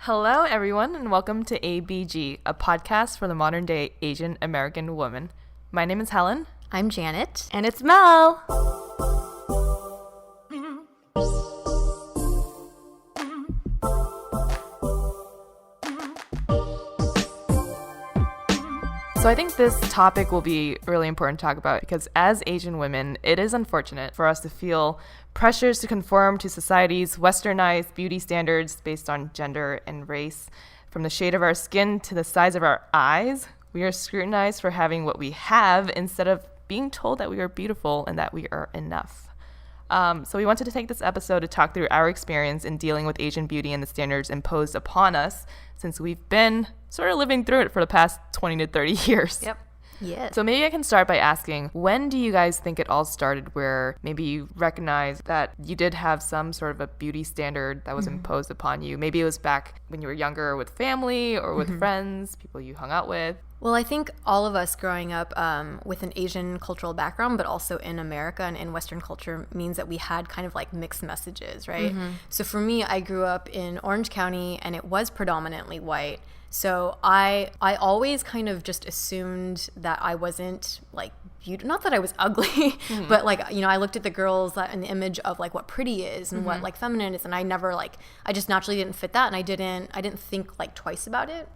Hello, everyone, and welcome to ABG, a podcast for the modern-day Asian American woman. My name is Helen. I'm Janet. And it's Mel. So I think this topic will be really important to talk about because as Asian women, it is unfortunate for us to feel pressures to conform to society's westernized beauty standards based on gender and race. From the shade of our skin to the size of our eyes, we are scrutinized for having what we have instead of being told that we are beautiful and that we are enough. So we wanted to take this episode to talk through our experience in dealing with Asian beauty and the standards imposed upon us since we've been sort of living through it for the past 20 to 30 years. Yep. Yes. So maybe I can start by asking, when do you guys think it all started where maybe you recognize that you did have some sort of a beauty standard that was imposed upon you? Maybe it was back when you were younger with family or with friends, people you hung out with. Well, I think all of us growing up with an Asian cultural background, but also in America and in Western culture means that we had kind of like mixed messages, right? So for me, I grew up in Orange County and it was predominantly white. So I always kind of just assumed that I wasn't like beautiful. Not that I was ugly, but like, you know, I looked at the girls that in the image of like what pretty is and what like feminine is, and I never like, I just naturally didn't fit that, and I didn't think like twice about it.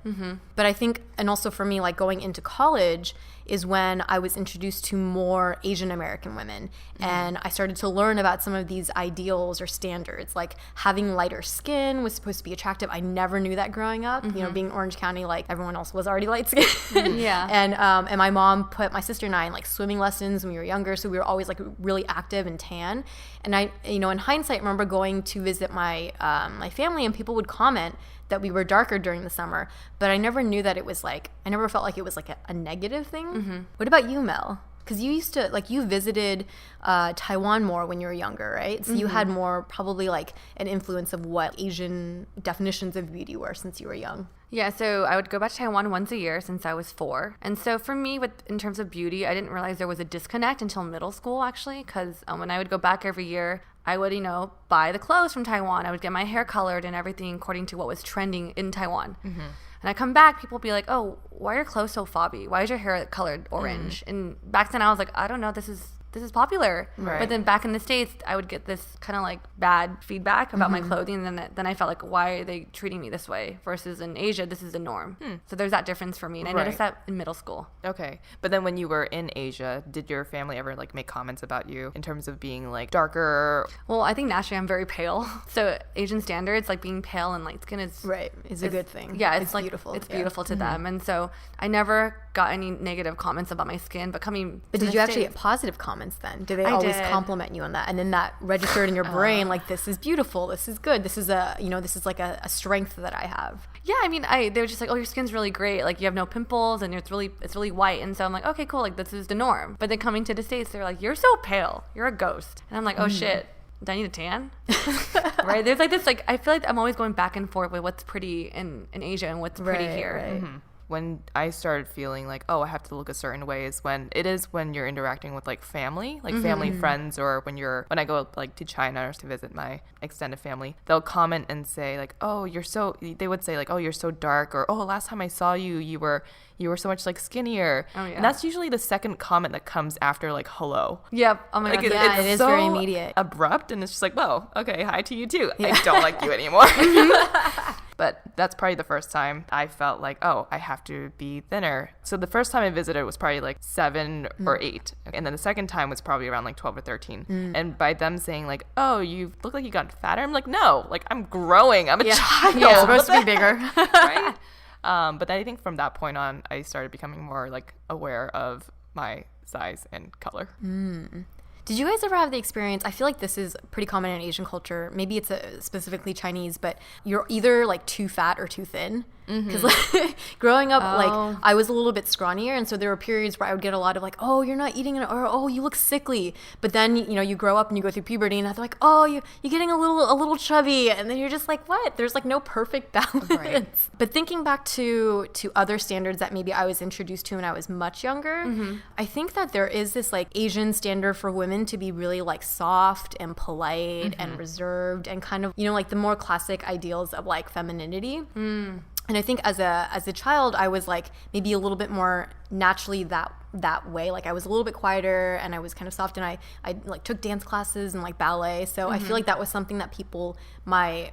But I think, and also for me, like going into college is when I was introduced to more Asian American women, and I started to learn about some of these ideals or standards, like having lighter skin was supposed to be attractive. I never knew that growing up. You know, being in Orange County, like everyone else was already light skinned. Yeah. And my mom put my sister and I in like swimming lessons when we were younger, so we were always like really active and tan. And I, you know, in hindsight, I remember going to visit my my family, and people would comment that we were darker during the summer, but I never knew that it was like, I never felt like it was like a negative thing. What about you, Mel? Because you used to, like, you visited Taiwan more when you were younger, right? So you had more probably like an influence of what Asian definitions of beauty were since you were young. Yeah, so I would go back to Taiwan once a year since I was 4. And so for me, in terms of beauty, I didn't realize there was a disconnect until middle school, actually, because when I would go back every year, I would, you know, buy the clothes from Taiwan. I would get my hair colored and everything according to what was trending in Taiwan. And I come back, people would be like, oh, why are your clothes so fobby? Why is your hair colored orange? And back then I was like, I don't know, this is popular. Right. But then back in the States, I would get this kind of like bad feedback about my clothing. And then I felt like, why are they treating me this way? Versus in Asia, this is the norm. So there's that difference for me. And I noticed that in middle school. Okay. But then when you were in Asia, did your family ever like make comments about you in terms of being like darker? Well, I think naturally I'm very pale. So Asian standards, like being pale and light skin is a good thing. Yeah, it's like beautiful. It's beautiful to them. And so I never got any negative comments about my skin, but did you actually get positive comments then? Did they always compliment you on that? And then that registered in your brain like, this is beautiful, this is good, this is this is like a strength that I have. Yeah, I mean, they were just like, oh, your skin's really great, like you have no pimples and it's really white. And so I'm like, okay, cool, like this is the norm. But then coming to the States, they're like, you're so pale, you're a ghost. And I'm like, oh shit, do I need a tan? Right? There's like this, like, I feel like I'm always going back and forth with what's pretty in Asia and what's pretty here. Right. When I started feeling like, oh, I have to look a certain way is when you're interacting with like family, like family friends, or when I go like to China to visit my extended family, they'll comment and say like, oh, they would say like, oh, you're so dark, or oh, last time I saw you, you were so much like skinnier. Oh, yeah. And that's usually the second comment that comes after like hello. Yep. Oh my God. Yeah, it is so very immediate. Abrupt, and it's just like, whoa, okay, hi to you too. Yeah. I don't like you anymore. But that's probably the first time I felt like, oh, I have to be thinner. So the first time I visited was probably like 7 or 8. And then the second time was probably around like 12 or 13. And by them saying like, oh, you look like you got fatter. I'm like, no, like I'm growing. I'm a child. Yeah, supposed to be bigger. Right? But I think from that point on, I started becoming more like aware of my size and color. Did you guys ever have the experience, I feel like this is pretty common in Asian culture, maybe it's specifically Chinese, but you're either like too fat or too thin. Because like, growing up, like I was a little bit scrawnier, and so there were periods where I would get a lot of like, oh, you're not eating, or oh, you look sickly. But then you grow up and you go through puberty, and they're like, oh, you're getting a little chubby, and then you're just like, what? There's like no perfect balance. Right. But thinking back to other standards that maybe I was introduced to when I was much younger, I think that there is this like Asian standard for women to be really like soft and polite and reserved and kind of like the more classic ideals of like femininity. And I think as a child, I was like maybe a little bit more naturally that way. Like I was a little bit quieter and I was kind of soft, and I like took dance classes and like ballet. So I feel like that was something that people, my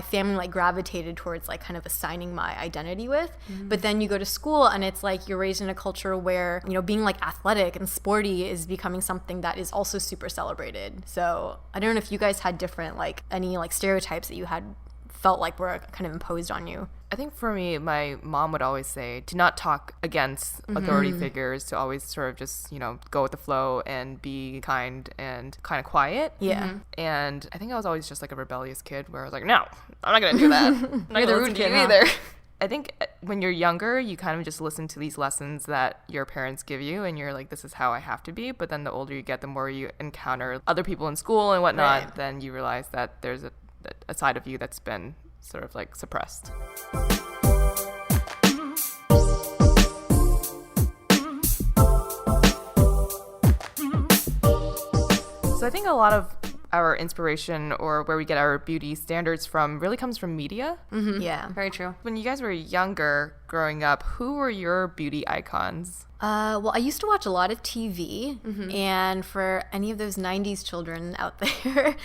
family like gravitated towards like kind of assigning my identity with. But then you go to school and it's like you're raised in a culture where, being like athletic and sporty is becoming something that is also super celebrated. So I don't know if you guys had different like any like stereotypes that you had felt like were kind of imposed on you. I think for me, my mom would always say to not talk against authority figures, to always sort of just, go with the flow and be kind and kind of quiet. Yeah. And I think I was always just like a rebellious kid where I was like, no, I'm not going to do that. I'm not going to listen to you either. I think when you're younger, you kind of just listen to these lessons that your parents give you, and you're like, this is how I have to be. But then the older you get, the more you encounter other people in school and whatnot, then you realize that there's a side of you that's been sort of like suppressed. So I think a lot of our inspiration or where we get our beauty standards from really comes from media. Yeah, very true. When you guys were younger growing up, who were your beauty icons? Well, I used to watch a lot of TV, and for any of those 90s children out there,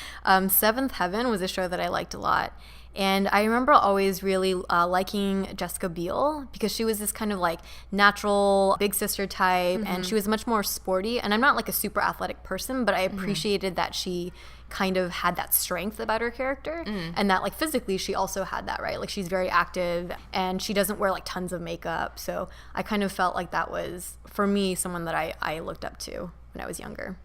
Seventh Heaven was a show that I liked a lot. And I remember always really liking Jessica Biel because she was this kind of like natural big sister type, and she was much more sporty. And I'm not like a super athletic person, but I appreciated that she kind of had that strength about her character, and that like physically she also had that, right? Like she's very active and she doesn't wear like tons of makeup. So I kind of felt like that was, for me, someone that I looked up to when I was younger.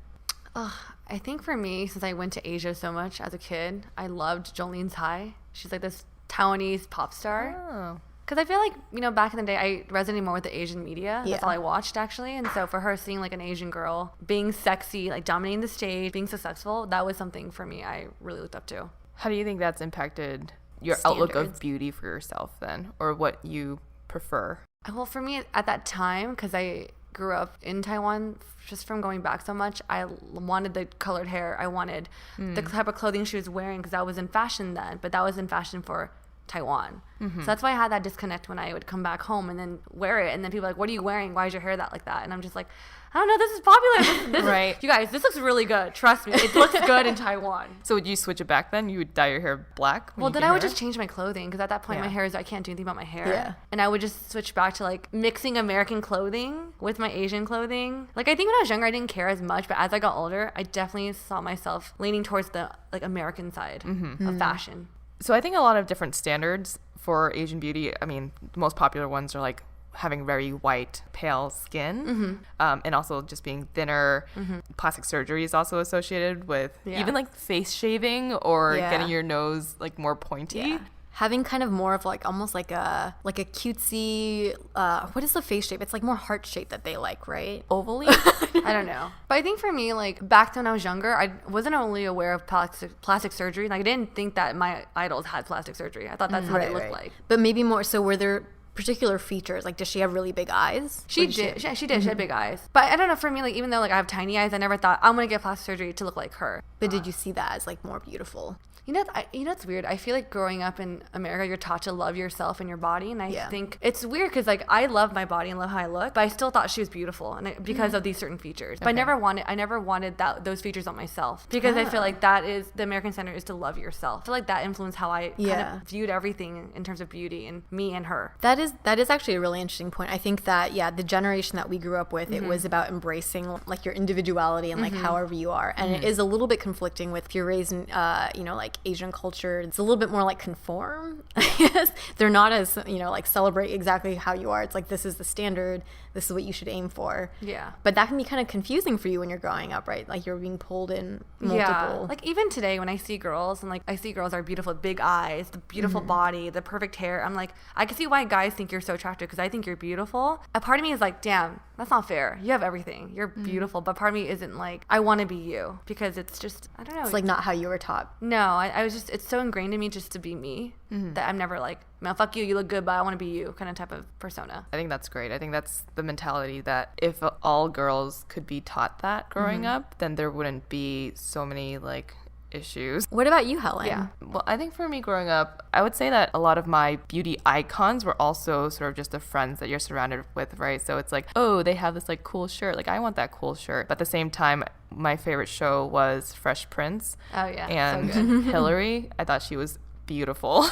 I think for me, since I went to Asia so much as a kid, I loved Jolene's High. She's like this Taiwanese pop star. Oh. Because I feel like, back in the day, I resonated more with the Asian media. That's all I watched, actually. And so for her, seeing like an Asian girl being sexy, like dominating the stage, being successful, that was something for me I really looked up to. How do you think that's impacted your outlook of beauty for yourself then, or what you prefer? Well, for me at that time, because I grew up in Taiwan, just from going back so much, I wanted the colored hair. I wanted the type of clothing she was wearing, because that was in fashion then, but that was in fashion for Taiwan. So that's why I had that disconnect when I would come back home and then wear it, and then people are like, what are you wearing? Why is your hair that like that? And I'm just like, I don't know, this is popular. This right. You guys, this looks really good. Trust me, it looks good in Taiwan. So would you switch it back then? You would dye your hair black? Well, then I would just change my clothing, because at that point my hair is, I can't do anything about my hair. Yeah. And I would just switch back to like mixing American clothing with my Asian clothing. Like I think when I was younger I didn't care as much, but as I got older I definitely saw myself leaning towards the like American side of fashion. So I think a lot of different standards for Asian beauty, I mean, the most popular ones are like having very white, pale skin, and also just being thinner. Plastic surgery is also associated with even like face shaving or getting your nose like more pointy. Having kind of more of like almost like a cutesy, what is the face shape? It's like more heart shape that they like, right? Ovally? I don't know. But I think for me, like back then when I was younger, I wasn't only aware of plastic surgery. Like I didn't think that my idols had plastic surgery. I thought that's how they looked like. But maybe more, so were there particular features? Like, does she have really big eyes? She did. She had big eyes. But I don't know, for me, like even though like I have tiny eyes, I never thought I'm going to get plastic surgery to look like her. But did you see that as like more beautiful? You know, it's weird. I feel like growing up in America, you're taught to love yourself and your body, and I think it's weird because like I love my body and love how I look, but I still thought she was beautiful, and because of these certain features. But I never wanted those features on myself, because I feel like that is the American standard, is to love yourself. I feel like that influenced how I kind of viewed everything in terms of beauty and me and her. That is actually a really interesting point. I think that the generation that we grew up with, it was about embracing like your individuality and like however you are, and it is a little bit conflicting with if you're raised in like like Asian culture, it's a little bit more like conform. I guess they're not as, you know, like celebrate exactly how you are. It's like, this is the standard, this is what you should aim for. Yeah. But that can be kind of confusing for you when you're growing up, right? Like you're being pulled in multiple. Yeah. Like even today when I see girls and like I see girls are beautiful, big eyes, the beautiful body, the perfect hair, I'm like, I can see why guys think you're so attractive because I think you're beautiful. A part of me is like, damn, that's not fair. You have everything. You're beautiful. But part of me isn't like, I want to be you because it's just, I don't know. It's like not how you were taught. No, I was just, it's so ingrained in me just to be me that I'm never like, man, fuck you look good, but I want to be you kind of type of persona. I think that's great. I think that's the mentality that if all girls could be taught that growing up, then there wouldn't be so many like issues. What about you, Helen? Yeah. Well, I think for me growing up, I would say that a lot of my beauty icons were also sort of just the friends that you're surrounded with, right? So it's like, oh, they have this like cool shirt. Like I want that cool shirt. But at the same time, my favorite show was Fresh Prince. Oh yeah. And So good. Hillary, I thought she was beautiful.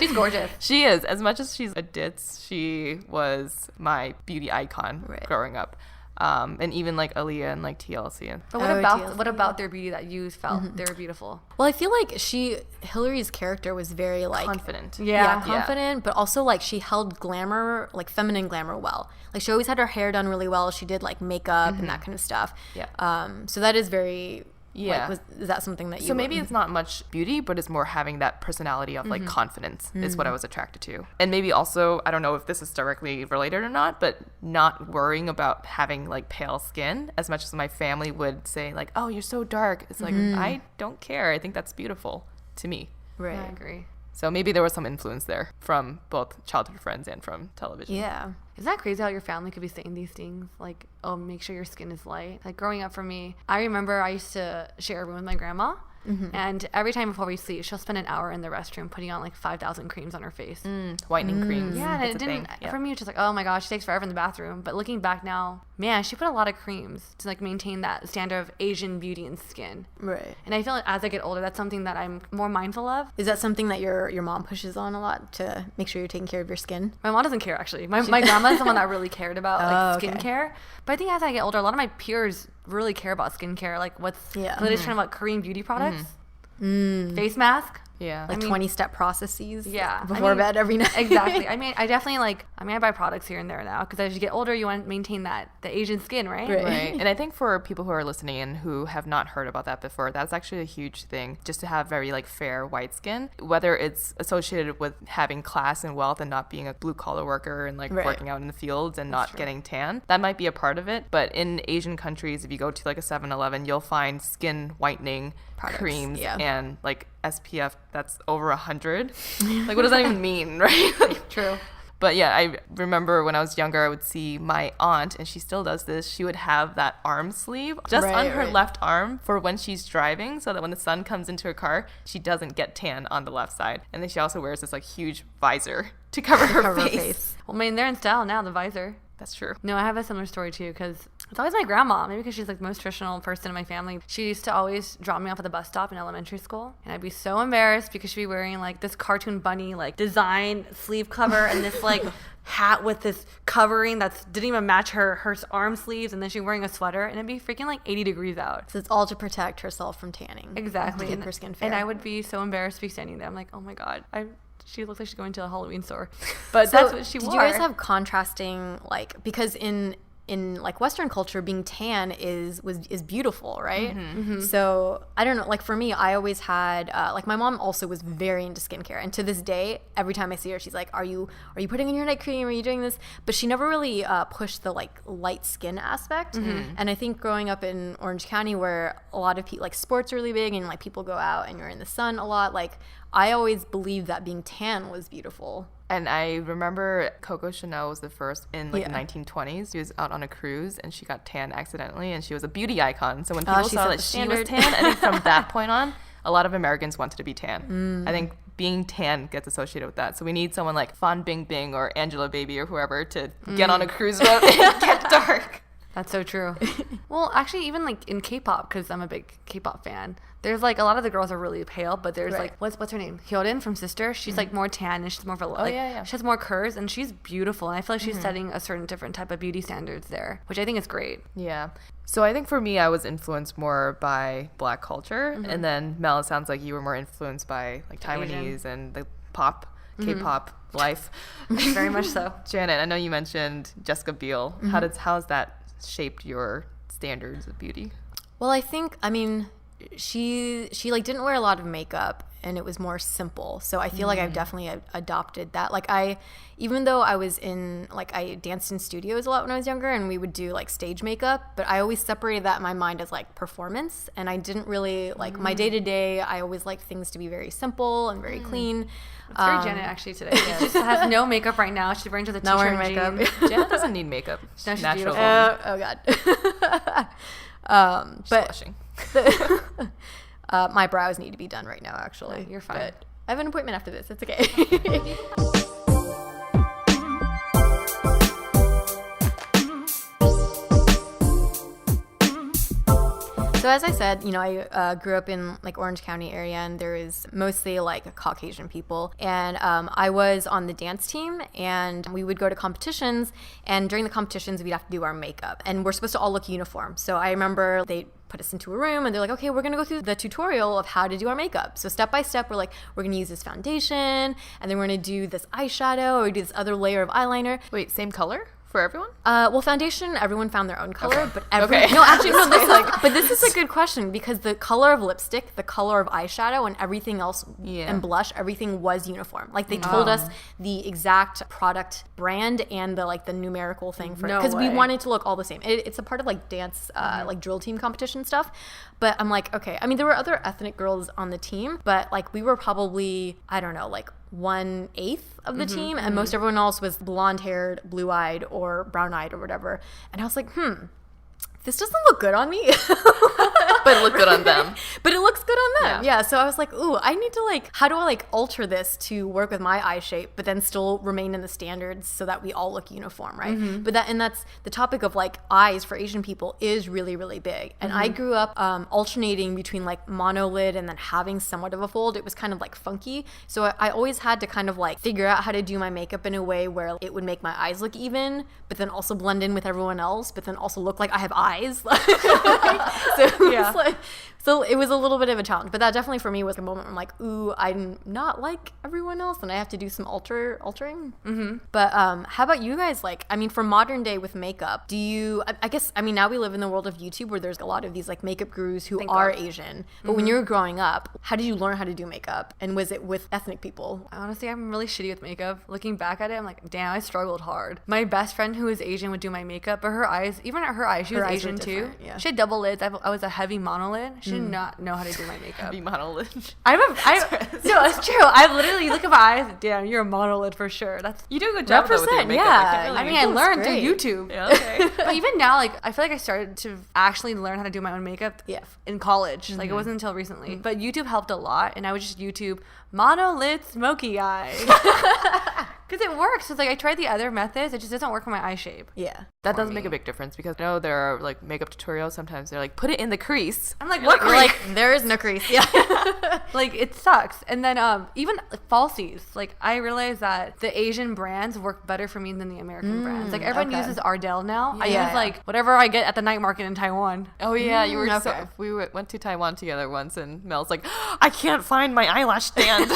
She's gorgeous. She is. As much as she's a ditz, she was my beauty icon growing up. And even like Aaliyah and like TLC. But TLC, what about their beauty that you felt they were beautiful? Well, I feel like Hillary's character was very like Confident. Yeah, confident, but also like she held glamour, like feminine glamour well. Like she always had her hair done really well. She did like makeup and that kind of stuff. Yeah. So that is very Yeah. Like, is that something that you... So maybe it's not much beauty, but it's more having that personality of like confidence is what I was attracted to. And maybe also, I don't know if this is directly related or not, but not worrying about having like pale skin as much as my family would say like, oh, you're so dark. It's like, I don't care. I think that's beautiful to me. Right. I agree. So maybe there was some influence there from both childhood friends and from television. Yeah. Isn't that crazy how your family could be saying these things? Like, oh, make sure your skin is light. Like, growing up for me, I remember I used to share a room with my grandma. And every time before we sleep, she'll spend an hour in the restroom putting on like 5,000 creams on her face. Whitening creams. Yeah, and It's it a didn't, thing. Yeah. for me, it's just like, oh my gosh, she takes forever in the bathroom. But looking back now, man, she put a lot of creams to like maintain that standard of Asian beauty and skin. Right. And I feel like as I get older, that's something that I'm more mindful of. Is that something that your mom pushes on a lot to make sure you're taking care of your skin? My mom doesn't care, actually. My grandma's the one that really cared about like okay. skincare. But I think as I get older, a lot of my peers really care about skincare. Like what's the latest trend about Korean beauty products? Face mask. Yeah. Like 20-step processes Yeah. before bed every night. Exactly. I mean, I definitely I buy products here and there now because as you get older, you want to maintain the Asian skin, right? Right. And I think for people who are listening and who have not heard about that before, that's actually a huge thing, just to have very like fair white skin, whether it's associated with having class and wealth and not being a blue collar worker and like working out in the fields and not getting tan. That might be a part of it. But in Asian countries, if you go to like a 7-Eleven, you'll find skin whitening creams and like SPF that's over 100. Like, what does that even mean, right? True. But yeah, I remember when I was younger, I would see my aunt, and she still does this. She would have that arm sleeve just on her left arm for when she's driving, so that when the sun comes into her car, she doesn't get tan on the left side. And then she also wears this like huge visor to cover her face. Well, I mean, they're in style now, the visor. That's true. No, I have a similar story too because it's always my grandma. Maybe because she's like the most traditional person in my family. She used to always drop me off at the bus stop in elementary school, and I'd be so embarrassed because she'd be wearing like this cartoon bunny like design sleeve cover and this like hat with this covering that didn't even match her arm sleeves, and then she's wearing a sweater, and it'd be freaking like 80 degrees out. So it's all to protect herself from tanning. Exactly. To keep her skin fair. And I would be so embarrassed to be standing there. I'm like, oh my god, she looks like she's going to a Halloween store. But so that's what she wore. Did you guys have contrasting, like, because in like Western culture, being tan is beautiful, right? So I don't know, like for me, I always had like my mom also was very into skincare, and to this day, every time I see her, she's like, "Are you putting in your night cream? Are you doing this?" But she never really pushed the like light skin aspect. And I think growing up in Orange County, where a lot of people like sports are really big, and like people go out and you're in the sun a lot, like I always believed that being tan was beautiful. And I remember Coco Chanel was the first in like the 1920s. She was out on a cruise and she got tan accidentally, and she was a beauty icon. So when people saw that she was tan, I think from that point on, a lot of Americans wanted to be tan. I think being tan gets associated with that. So we need someone like Fan Bingbing or Angela Baby or whoever to get on a cruise boat and get dark. That's so true. Well, actually, even like in K-pop, because I'm a big K-pop fan, there's like a lot of the girls are really pale, but there's like what's her name? Hyorin from Sister. She's like more tan and she's more of a like she has more curves and she's beautiful. And I feel like she's setting a certain different type of beauty standards there, which I think is great. Yeah. So I think for me, I was influenced more by Black culture, and then Mel, it sounds like you were more influenced by like Taiwanese and the K-pop life. Very much so. Janet, I know you mentioned Jessica Biel. How has that shaped your standards of beauty? Well, I think, I mean, she like didn't wear a lot of makeup and it was more simple. So I feel like I've definitely adopted that. Like even though I was I danced in studios a lot when I was younger and we would do like stage makeup, but I always separated that in my mind as like performance. And I didn't really like my day to day. I always liked things to be very simple and very clean. It's very Janet actually today. She just has no makeup right now. She's wearing just a t-shirt not wearing makeup. Janet doesn't need makeup. No, she's natural. beautiful. Oh God. But blushing. My brows need to be done right now, actually. You're fine. But I have an appointment after this. It's okay. So as I said, I grew up in like Orange County area, and there is mostly like Caucasian people. And I was on the dance team, and we would go to competitions. And during the competitions, we'd have to do our makeup, and we're supposed to all look uniform. So I remember they put us into a room and they're like, okay, we're going to go through the tutorial of how to do our makeup. So step by step, we're going to use this foundation, and then we're going to do this eyeshadow, or we do this other layer of eyeliner. Wait, same color for everyone? Well, foundation, everyone found their own color, but this is a good question, because the color of lipstick, the color of eyeshadow, and everything else, and blush, everything was uniform. Like they told us the exact product brand and the numerical thing for it, because we wanted to look all the same. It's a part of like dance, like drill team competition stuff. But I'm like, okay. I mean, there were other ethnic girls on the team, but like we were probably, I don't know, like 1/8 of the team, and most everyone else was blonde-haired, blue-eyed, or brown-eyed, or whatever. And I was like, this doesn't look good on me. But it looked good on them. But it looks good on them. Yeah. So I was like, ooh, I need to how do I alter this to work with my eye shape, but then still remain in the standards so that we all look uniform, right? But that's the topic of eyes for Asian people is really, really big. And I grew up alternating between monolid and then having somewhat of a fold. It was kind of funky. So I always had to kind of figure out how to do my makeup in a way where it would make my eyes look even, but then also blend in with everyone else, but then also look like I have eyes. So it was a little bit of a challenge, but that definitely for me was a moment where I'm like, ooh, I'm not like everyone else, and I have to do some altering. But how about you guys? For modern day with makeup, do you? I guess now we live in the world of YouTube where there's a lot of these makeup gurus who are Asian. But when you were growing up, how did you learn how to do makeup, and was it with ethnic people? Honestly, I'm really shitty with makeup. Looking back at it, I'm like, damn, I struggled hard. My best friend who is Asian would do my makeup, but her eyes, even at her eyes, she was Asian too. Yeah. She had double lids. I was a heavy monolid. She did not know how to do my makeup. Heavy monolid. No, it's true. I literally look at my eyes. Damn, you're a monolid for sure. You do a good job though, with your makeup. Yeah. I learned through YouTube. Yeah, okay. But even now, I feel like I started to actually learn how to do my own makeup in college. It wasn't until recently. But YouTube helped a lot, and I would just YouTube monolid smoky eye. Because it works. It's I tried the other methods. It just doesn't work for my eye shape. Yeah. That does make a big difference, because I know there are makeup tutorials. Sometimes they're put it in the crease. I'm like, what crease? There is no crease. Yeah. It sucks. And then even falsies. I realized that the Asian brands work better for me than the American brands. Everyone uses Ardell now. Yeah. I use whatever I get at the night market in Taiwan. Oh yeah, you were we went to Taiwan together once, and Mel's like, I can't find my eyelash stand.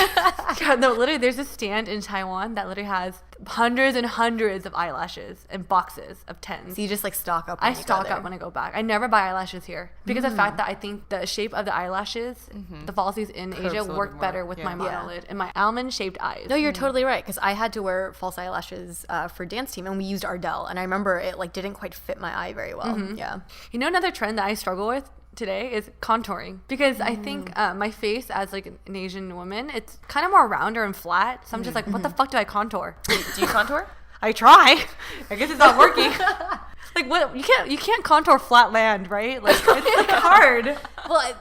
God, no, literally, there's a stand in Taiwan that literally has hundreds and hundreds of eyelashes and boxes of 10s. So you just stock up. I stock up when I go back. I never buy eyelashes here because of the fact that I think the shape of the eyelashes, the falsies in Asia work better with my monolid and my almond shaped eyes. No, you're totally right, because I had to wear false eyelashes for dance team, and we used Ardell, and I remember it didn't quite fit my eye very well. Yeah. Another trend that I struggle with today is contouring, because I think my face as an Asian woman, it's kind of more rounder and flat, so I'm just what the fuck do I contour? Wait, do you contour? I try. I guess it's not working. What, you can't contour flat land, right? It's hard. Well,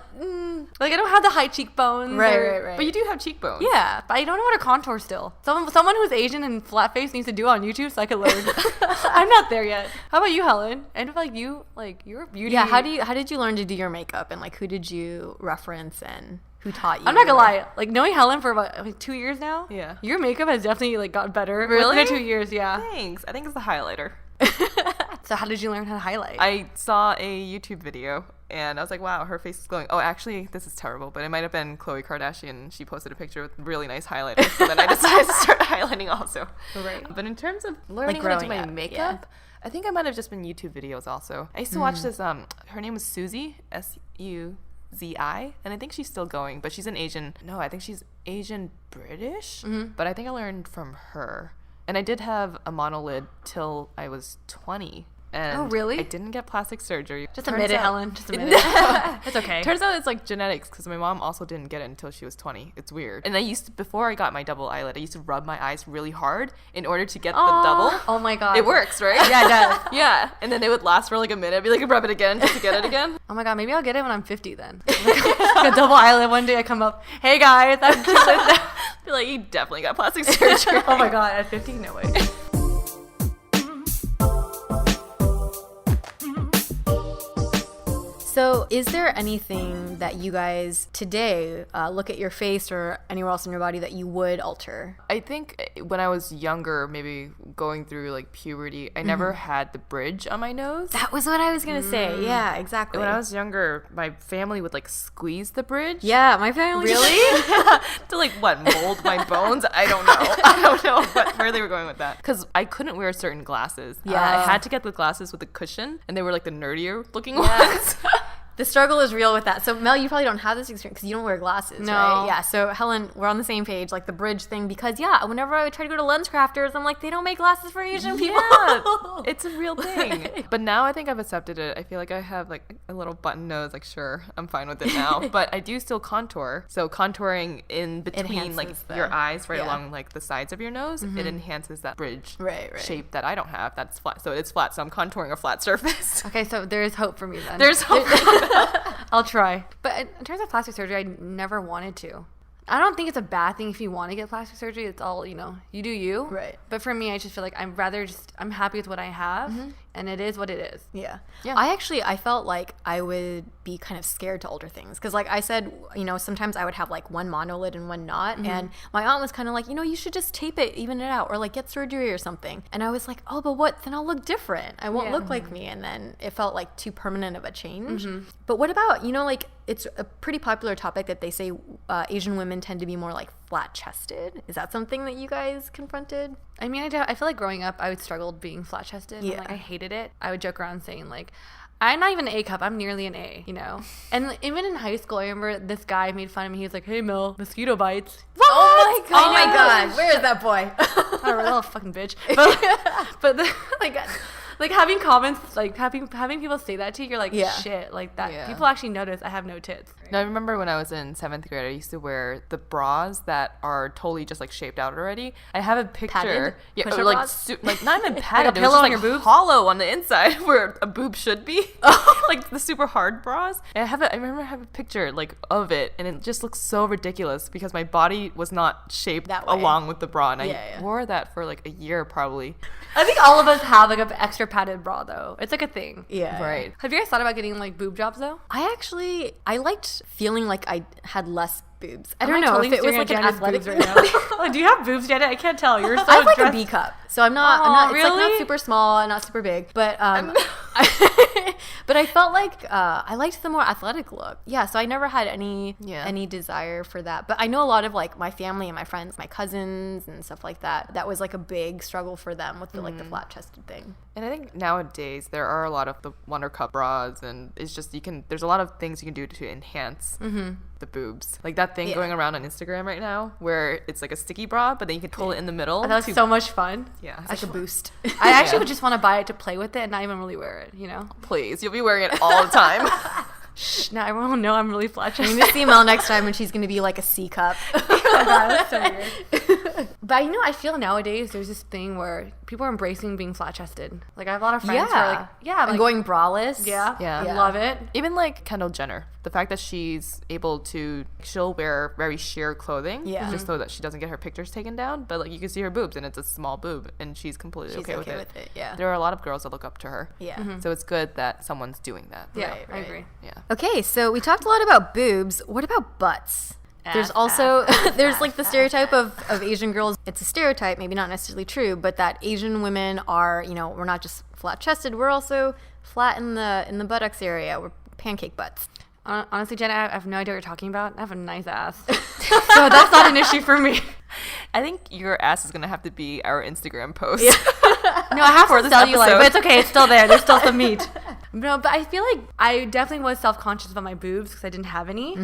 like I don't have the high cheekbones. Right. But you do have cheekbones. Yeah, but I don't know how to contour still. Someone who's Asian and flat face needs to do it on YouTube so I can learn. I'm not there yet. How about you, Helen? I feel like you're a beauty. Yeah, how did you learn to do your makeup, and like who did you reference and who taught you? I'm not gonna lie, like knowing Helen for about like 2 years now. Yeah. Your makeup has definitely like got better. Really? Within 2 years, yeah. Thanks. I think it's the highlighter. So how did you learn how to highlight? I saw a YouTube video and I was like, wow, her face is glowing. Oh, actually, this is terrible, but it might have been Khloe Kardashian. She posted a picture with really nice highlighters. So then I decided to start highlighting also. Right. But in terms of learning how to do my makeup, I think I might have just been YouTube videos also. I used to watch this, her name was Suzy, Suzi, and I think she's still going, but she's I think she's Asian British, but I think I learned from her. And I did have a monolid till I was 20. And oh, really? I didn't get plastic surgery. Just admit it, Helen. Just admit it. It's okay. Turns out it's like genetics because my mom also didn't get it until she was 20. It's weird. And before I got my double eyelid, I used to rub my eyes really hard in order to get the double. Oh my God. It works, right? Yeah, it does. Yeah. And then it would last for like a minute. I'd be like, rub it again just to get it again. Oh my God, maybe I'll get it when I'm 50 then. Like a double eyelid. One day I come up, hey guys, I'm just be like, you definitely got plastic surgery. Oh my God, at 50? No way. So is there anything that you guys today look at your face or anywhere else in your body that you would alter? I think when I was younger, maybe going through like puberty, I never had the bridge on my nose. That was what I was going to say. Yeah, exactly. When I was younger, my family would like squeeze the bridge. Yeah, my family. Really? To like what, mold my bones? I don't know. I don't know where they were going with that. Because I couldn't wear certain glasses. Yeah. I had to get the glasses with the cushion, and they were like the nerdier looking ones. The struggle is real with that. So Mel, you probably don't have this experience because you don't wear glasses, no. Right? Yeah. So Helen, we're on the same page, like the bridge thing, because whenever I would try to go to Lens Crafters, I'm like, they don't make glasses for Asian people. It's a real thing. But now I think I've accepted it. I feel like I have like a little button nose. Like, sure, I'm fine with it now. But I do still contour. So contouring in between like your eyes, right along like the sides of your nose, it enhances that bridge shape that I don't have. That's flat. So it's flat. So I'm contouring a flat surface. Okay, so there is hope for me then. There's hope. I'll try. But in terms of plastic surgery, I never wanted to. I don't think it's a bad thing if you want to get plastic surgery. It's all, you do you. Right. But for me, I just feel like I'm happy with what I have, and it is what it is. Yeah. I felt like I would be kind of scared to alter things. Because like I said, sometimes I would have like one monolid and one not. And my aunt was kind of like, you should just tape it, even it out, or like get surgery or something. And I was like, oh, but what? Then I'll look different. I won't look like me. And then it felt like too permanent of a change. But what about, like it's a pretty popular topic that they say Asian women tend to be more like flat-chested. Is that something that you guys confronted? I mean, I feel like growing up, I would struggle being flat-chested. Yeah. Like, I hated it. I would joke around saying like, I'm not even an A cup. I'm nearly an A, And even in high school, I remember this guy made fun of me. He was like, hey, Mel, mosquito bites. What? Oh my God. Where is that boy? I don't know, that fucking bitch. But like having comments, like having people say that to you, you're like, shit, like that. Yeah. People actually notice I have no tits. No, I remember when I was in 7th grade, I used to wear the bras that are totally just like shaped out already. I have a picture. Padded? Yeah, Push-up like bras? like not even padded. Like a it was pillow just on like your boobs? hollow on the inside where a boob should be. Like the super hard bras. And I remember I have a picture like of it, and it just looks so ridiculous because my body was not shaped that way along with the bra, and I wore that for like a year probably. I think all of us have like an extra padded bra though. It's like a thing. Yeah. Right. Have you guys thought about getting like boob jobs though? I liked feeling like I had less boobs. I Am don't know totally if it was staring like at an Janet's athletic boobs right now. Do you have boobs, Janet? I can't tell. You're so I have like dressed. a B cup, so I'm not. It's like not really? super small, not super big, but but I felt like I liked the more athletic look. Yeah, so I never had any desire for that. But I know a lot of like my family and my friends, my cousins and stuff like that. That was like a big struggle for them with the like the flat chested thing. And I think nowadays there are a lot of the Wonder Cup bras, and it's just there's a lot of things you can do to enhance the boobs. Like that thing going around on Instagram right now where it's like a sticky bra, but then you can pull it in the middle. That was so much fun. Yeah. It's like a boost. I actually would just want to buy it to play with it and not even really wear it, Please, you'll be wearing it all the time. Shh, now everyone will know I'm really flat I'm chested. gonna see Mel next time when she's gonna be like a C cup. Oh my God, that's so weird. But I feel nowadays there's this thing where people are embracing being flat-chested. Like, I have a lot of friends who are like, and going braless. Yeah, Yeah. I love it. Even like Kendall Jenner, the fact that she'll wear very sheer clothing just so that she doesn't get her pictures taken down, but like you can see her boobs and it's a small boob and she's completely okay with it. Yeah. There are a lot of girls that look up to her. Yeah. So it's good that someone's doing that. Yeah, Right, I right. agree. Yeah. Okay, so we talked a lot about boobs. What about butts? There's also there's like the stereotype of Asian girls. It's a stereotype, maybe not necessarily true, but that Asian women are, we're not just flat chested, we're also flat in the buttocks area. We're pancake butts. Honestly, Jenna, I have no idea what you're talking about. I have a nice ass. So that's not an issue for me. I think your ass is going to have to be our Instagram post. No, I have For to this cellulite, episode. but it's okay. It's still there. There's still some meat. No, but I feel like I definitely was self-conscious about my boobs because I didn't have any.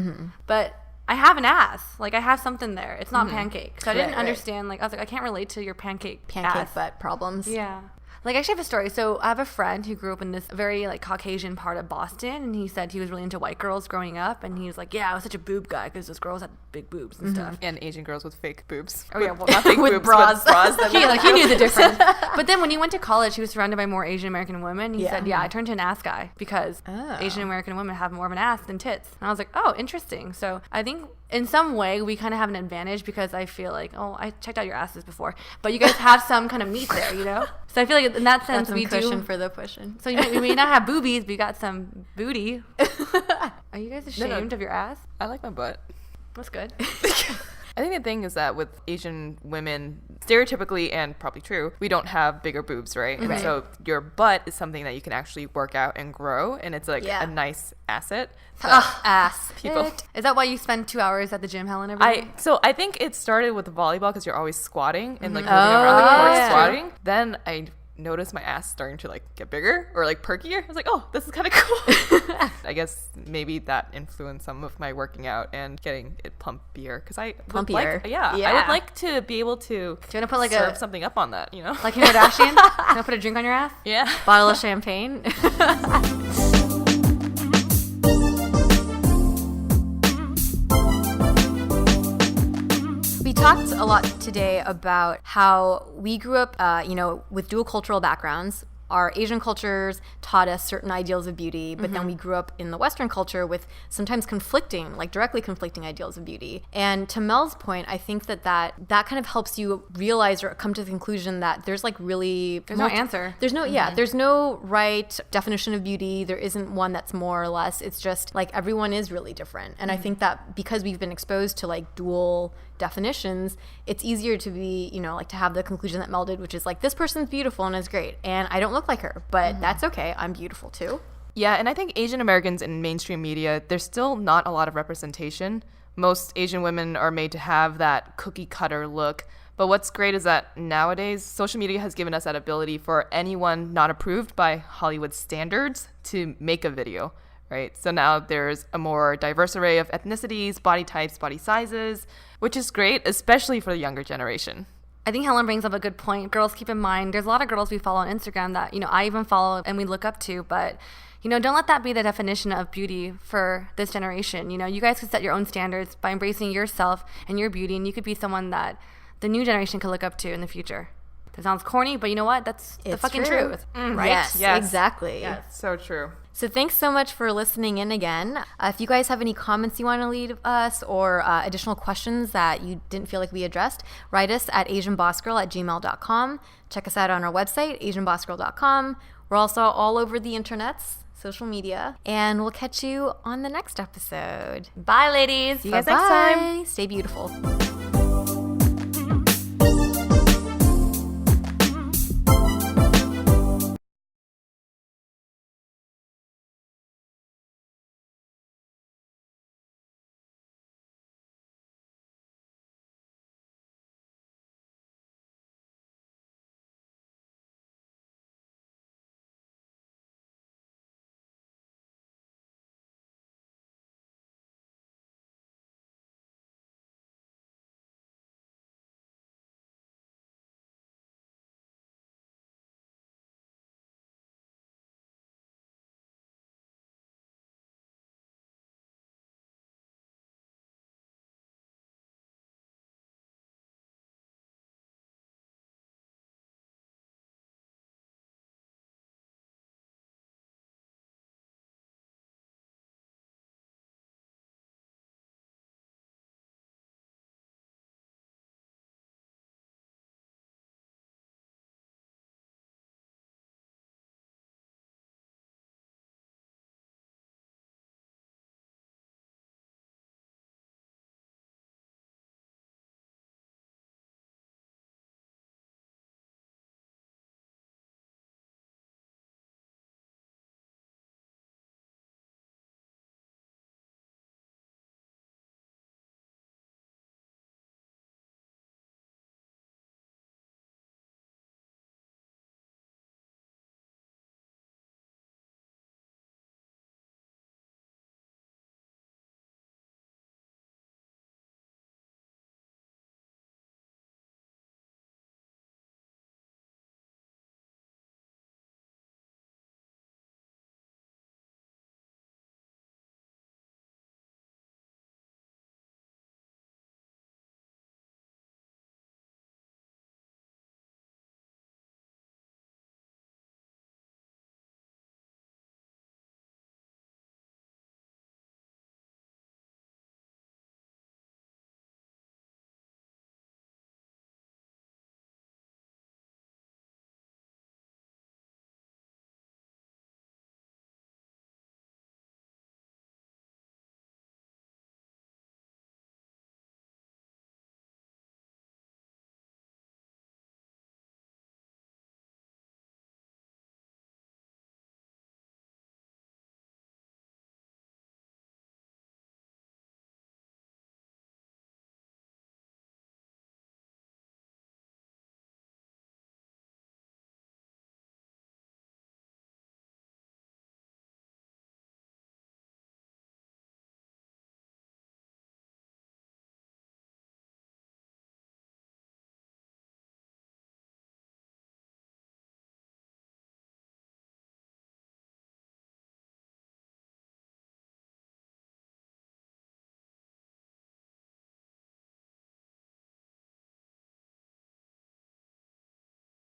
But I have an ass. Like, I have something there. It's not pancake. So I didn't understand. Like, I was like, I can't relate to your pancake ass. butt problems. Yeah. Like, I actually have a story. So I have a friend who grew up in this very, like, Caucasian part of Boston, and he said he was really into white girls growing up, and he was like, yeah, I was such a boob guy because those girls had big boobs and stuff. And Asian girls with fake boobs. Oh, yeah, well, not fake with boobs, bras. but bras that he knew the difference. But then when he went to college, he was surrounded by more Asian American women. He said, yeah, I turned to an ass guy because Asian American women have more of an ass than tits. And I was like, oh, interesting. So I think in some way we kind of have an advantage because I feel like, I checked out your asses before, but you guys have some kind of meat there, So I feel like in that sense That's we cushion do. for the pushing. So we may not have boobies, but you got some booty. Are you guys ashamed of your ass? I like my butt. That's good. I think the thing is that with Asian women, stereotypically and probably true, we don't have bigger boobs, right? And so your butt is something that you can actually work out and grow, and it's like a nice asset. Ass. People. Is that why you spend 2 hours at the gym, Helen, every day? I think it started with volleyball because you're always squatting and like moving around the court squatting. Then I noticed my ass starting to like get bigger or like perkier. I was like, oh, this is kind of cool. I guess maybe that influenced some of my working out and getting it plumpier because I would like, I would like to be able to Do you want to put like serve something up on that, like Kim Kardashian? You want to put a drink on your ass? Yeah. Bottle of champagne. We talked a lot today about how we grew up, with dual cultural backgrounds. Our Asian cultures taught us certain ideals of beauty, but then we grew up in the Western culture with sometimes directly conflicting ideals of beauty. And to Mel's point, I think that kind of helps you realize or come to the conclusion that there's like really... There's no answer. There's no, there's no right definition of beauty. There isn't one that's more or less. It's just like everyone is really different. And I think that because we've been exposed to like dual definitions, it's easier to be, to have the conclusion that Mel did, which is like, this person's beautiful and is great. And I don't look like her, but that's okay. I'm beautiful too. Yeah, and I think Asian Americans in mainstream media, there's still not a lot of representation. Most Asian women are made to have that cookie cutter look. But what's great is that nowadays, social media has given us that ability for anyone not approved by Hollywood standards to make a video, right? So now there's a more diverse array of ethnicities, body types, body sizes, which is great, especially for the younger generation. I think Helen brings up a good point. Girls, keep in mind, there's a lot of girls we follow on Instagram that, I even follow and we look up to, but, don't let that be the definition of beauty for this generation. You guys could set your own standards by embracing yourself and your beauty, and you could be someone that the new generation could look up to in the future. That sounds corny, but you know what? That's the fucking truth. Right? Yes, exactly. Yes, so true. So thanks so much for listening in again. If you guys have any comments you want to leave us or additional questions that you didn't feel like we addressed, write us at asianbossgirl@gmail.com. Check us out on our website, asianbossgirl.com. We're also all over the internets, social media, and we'll catch you on the next episode. Bye, ladies. See you guys next time. Stay beautiful.